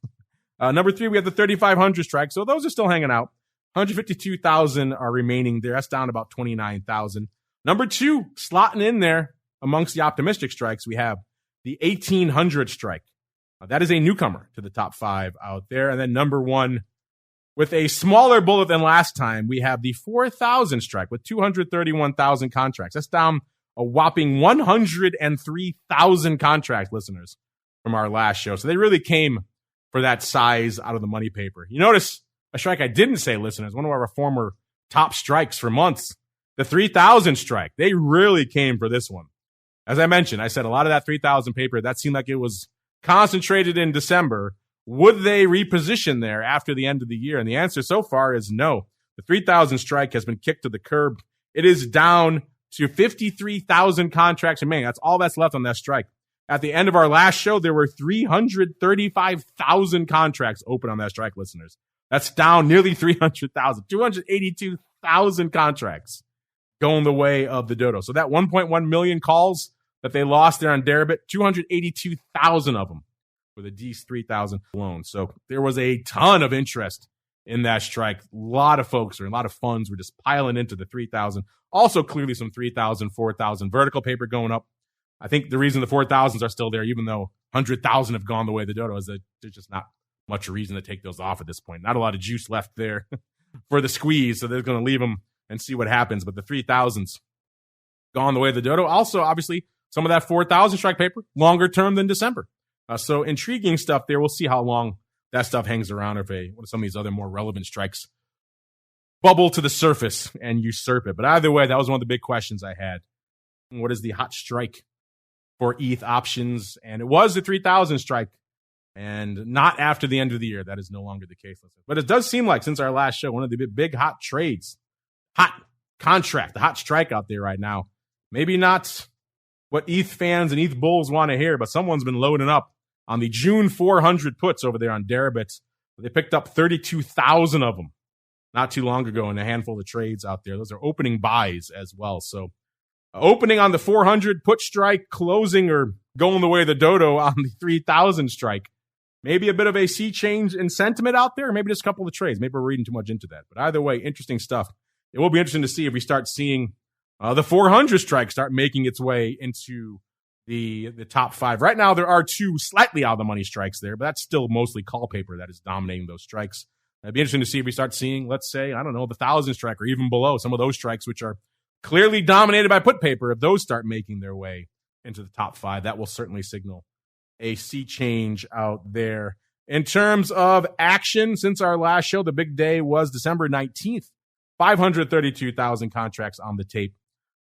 Number 3, we have the 3,500 strike. So those are still hanging out. 152,000 are remaining there. That's down about 29,000. Number 2, slotting in there amongst the optimistic strikes, we have the 1,800 strike. That is a newcomer to the top 5 out there. And then number 1, with a smaller bullet than last time, we have the 4,000 strike with 231,000 contracts. That's down a whopping 103,000 contract listeners from our last show. So they really came for that size out of the money paper. You notice a strike I didn't say, listeners, one of our former top strikes for months, the 3,000 strike. They really came for this one. As I mentioned, I said a lot of that 3,000 paper, that seemed like it was concentrated in December. Would they reposition there after the end of the year? And the answer so far is no. The 3,000 strike has been kicked to the curb. It is down to 53,000 contracts remaining. That's all that's left on that strike. At the end of our last show, there were 335,000 contracts open on that strike, listeners. That's down nearly 300,000, 282,000 contracts going the way of the dodo. So that 1.1 million calls that they lost there on Deribit, 282,000 of them for the D3000 alone. So there was a ton of interest in that strike. A lot of folks or a lot of funds were just piling into the 3,000. Also, clearly some 3,000, 4,000 vertical paper going up. I think the reason the 4,000s are still there, even though 100,000 have gone the way of the dodo, is that there's just not much reason to take those off at this point. Not a lot of juice left there for the squeeze, so they're going to leave them and see what happens. But the 3,000s gone the way of the dodo. Also, obviously, some of that 4,000 strike paper, longer term than December. So intriguing stuff there. We'll see how long that stuff hangs around, if some of these other more relevant strikes bubble to the surface and usurp it. But either way, that was one of the big questions I had. What is the hot strike for ETH options? And it was the 3,000 strike, and not after the end of the year. That is no longer the case. But it does seem like since our last show, one of the big hot trades, hot contract, the hot strike out there right now, maybe not what ETH fans and ETH bulls want to hear, but someone's been loading up on the June 400 puts over there on Deribit. They picked up 32,000 of them not too long ago in a handful of trades out there. Those are opening buys as well. So opening on the 400 put strike, closing or going the way of the dodo on the 3,000 strike. Maybe a bit of a sea change in sentiment out there, or maybe just a couple of trades. Maybe we're reading too much into that. But either way, interesting stuff. It will be interesting to see if we start seeing the 400 strike start making its way into the top five. Right now, there are two slightly out of the money strikes there, but that's still mostly call paper that is dominating those strikes. It'd be interesting to see if we start seeing, let's say, I don't know, the 1,000 strike or even below, some of those strikes which are clearly dominated by put paper. If those start making their way into the top five, that will certainly signal a sea change out there. In terms of action, since our last show, the big day was December 19th, 532,000 contracts on the tape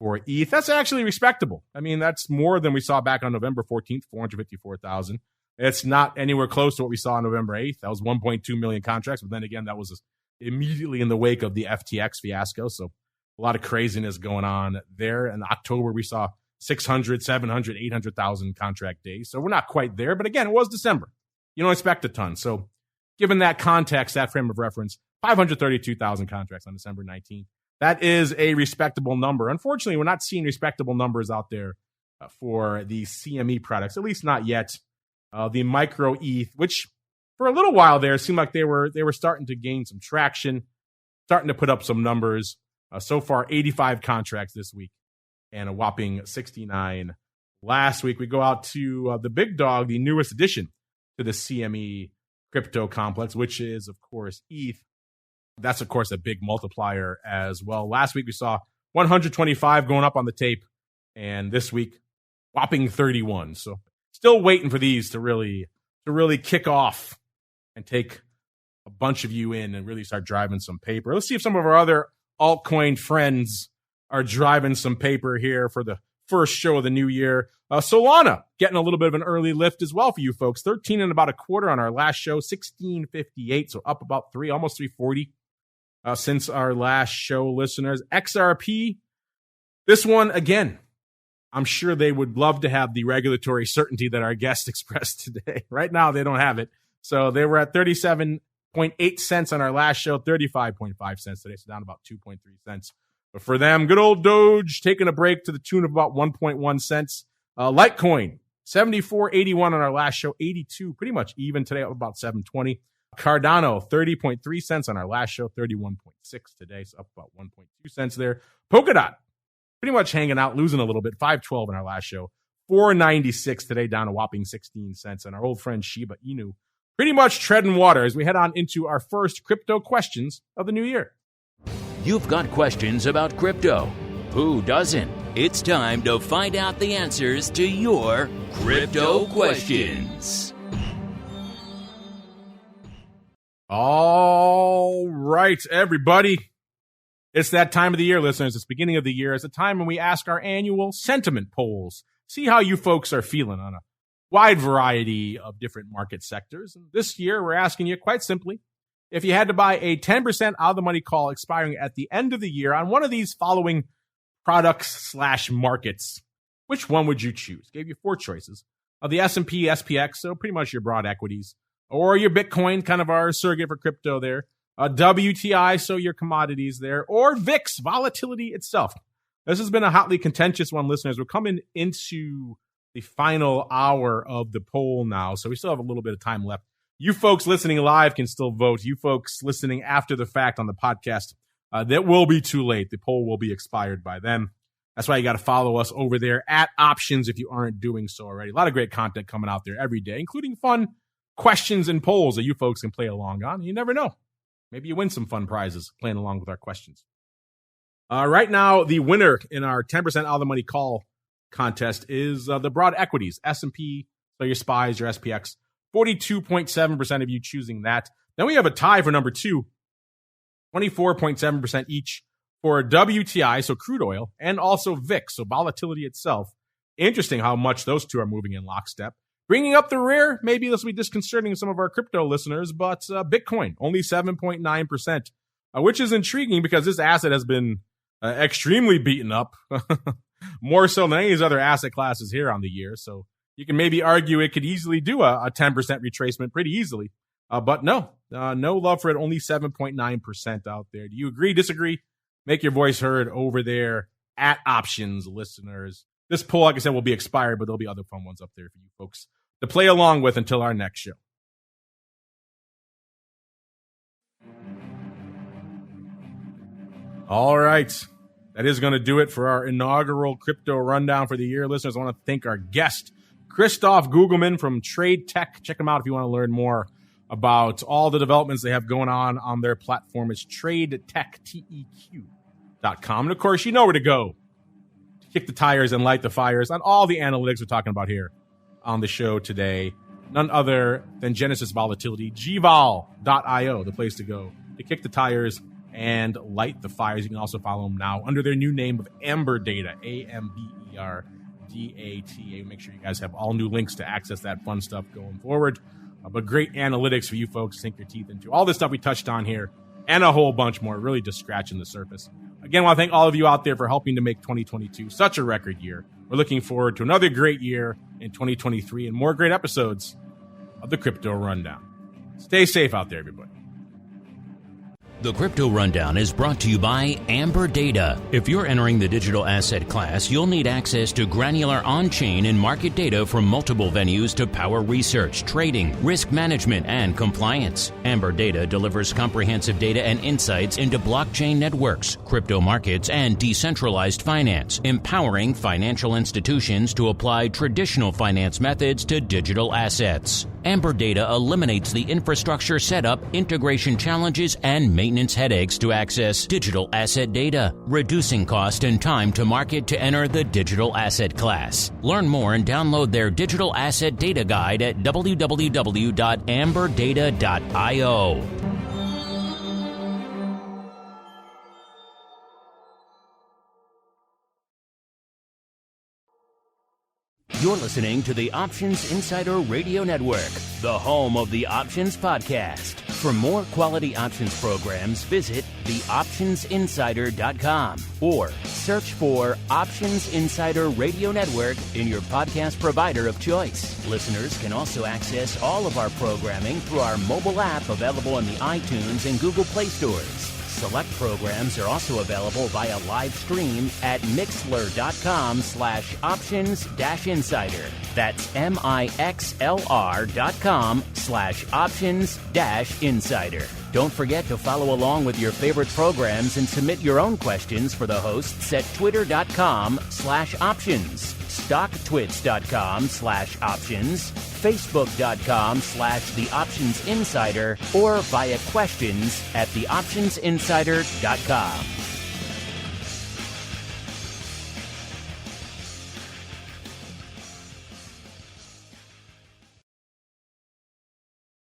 for ETH. That's actually respectable. I mean, that's more than we saw back on November 14th, 454,000. It's not anywhere close to what we saw on November 8th. That was 1.2 million contracts. But then again, that was immediately in the wake of the FTX fiasco. So a lot of craziness going on there. In October, we saw 600, 700, 800,000 contract days. So we're not quite there. But again, it was December. You don't expect a ton. So given that context, that frame of reference, 532,000 contracts on December 19th. That is a respectable number. Unfortunately, we're not seeing respectable numbers out there for the CME products, at least not yet. The micro ETH, which for a little while there seemed like they were starting to gain some traction, starting to put up some numbers. So far, 85 contracts this week and a whopping 69 last week. We go out to the big dog, the newest addition to the CME crypto complex, which is, of course, ETH. That's, of course, a big multiplier as well. Last week, we saw 125 going up on the tape, and this week, whopping 31. So still waiting for these to really kick off and take a bunch of you in and really start driving some paper. Let's see if some of our other altcoin friends are driving some paper here for the first show of the new year. Solana getting a little bit of an early lift as well for you folks. 13 and about a quarter on our last show, 1658, so up about almost 340 since our last show, listeners. XRP, this one again, I'm sure they would love to have the regulatory certainty that our guest expressed today. Right now, they don't have it. So they were at 37.8 cents on our last show, 35.5 cents today, so down about 2.3 cents. But for them, good old Doge taking a break to the tune of about 1.1 cents. Litecoin, 74.81 on our last show, 82, pretty much even today, up about 7.20. Cardano, 30.3 cents on our last show, 31.6 today, so up about 1.2 cents there. Polkadot, pretty much hanging out, losing a little bit, 5.12 on our last show, 4.96 today, down a whopping 16 cents. And our old friend Shiba Inu, pretty much treading water as we head on into our first crypto questions of the new year. You've got questions about crypto. Who doesn't? It's time to find out the answers to your crypto questions. All right, everybody. It's that time of the year, listeners. It's beginning of the year. It's a time when we ask our annual sentiment polls. See how you folks are feeling on a wide variety of different market sectors. And this year, we're asking you quite simply, if you had to buy a 10% out-of-the-money call expiring at the end of the year on one of these following products/markets, which one would you choose? Gave you 4 choices. The S&P, SPX, so pretty much your broad equities, or your Bitcoin, kind of our surrogate for crypto there, WTI, so your commodities there, or VIX, volatility itself. This has been a hotly contentious one, listeners. We're coming into the final hour of the poll now, so we still have a little bit of time left. You folks listening live can still vote. You folks listening after the fact on the podcast, that will be too late. The poll will be expired by then. That's why you got to follow us over there at Options if you aren't doing so already. A lot of great content coming out there every day, including fun questions and polls that you folks can play along on. You never know. Maybe you win some fun prizes playing along with our questions. Right now, the winner in our 10% out of the money call contest is the broad equities, S&P, so your SPYs, your SPX, 42.7% of you choosing that. Then we have a tie for number 2, 24.7% each for WTI, so crude oil, and also VIX, so volatility itself. Interesting how much those two are moving in lockstep. Bringing up the rear, maybe this will be disconcerting to some of our crypto listeners, but Bitcoin, only 7.9%, which is intriguing because this asset has been extremely beaten up, more so than any of these other asset classes here on the year. So you can maybe argue it could easily do a 10% retracement pretty easily. But no love for it, only 7.9% out there. Do you agree, disagree? Make your voice heard over there at Options, listeners. This poll, like I said, will be expired, but there'll be other fun ones up there for you folks to play along with until our next show. All right. That is going to do it for our inaugural crypto rundown for the year. Listeners, I want to thank our guest, Christoph Gugelmann from Tradeteq. Check them out if you want to learn more about all the developments they have going on their platform. It's Tradeteq, TEQ.com. And of course, you know where to go to kick the tires and light the fires on all the analytics we're talking about here on the show today. None other than Genesis Volatility, gvol.io, the place to go to kick the tires and light the fires. You can also follow them now under their new name of Amber Data, AMBERDATA. Make sure you guys have all new links to access that fun stuff going forward. But great analytics for you folks to sink your teeth into. All this stuff we touched on here and a whole bunch more, really just scratching the surface. Again, I want to thank all of you out there for helping to make 2022 such a record year. We're looking forward to another great year in 2023 and more great episodes of the Crypto Rundown. Stay safe out there, everybody. The Crypto Rundown is brought to you by Amber Data. If you're entering the digital asset class, you'll need access to granular on-chain and market data from multiple venues to power research, trading, risk management, and compliance. Amber Data delivers comprehensive data and insights into blockchain networks, crypto markets, and decentralized finance, empowering financial institutions to apply traditional finance methods to digital assets. Amber Data eliminates the infrastructure setup, integration challenges, and maintenance headaches to access digital asset data, reducing cost and time to market to enter the digital asset class. Learn more and download their digital asset data guide at www.amberdata.io. You're listening to the Options Insider Radio Network, the home of the Options Podcast. For more quality options programs, visit theoptionsinsider.com or search for Options Insider Radio Network in your podcast provider of choice. Listeners can also access all of our programming through our mobile app available in the iTunes and Google Play stores. Select programs are also available via live stream at mixlr.com/options-insider. That's mixlr.com/options-insider. Don't forget to follow along with your favorite programs and submit your own questions for the hosts at twitter.com/options, stocktwits.com/options, facebook.com/theoptionsinsider, or via questions at theoptionsinsider.com.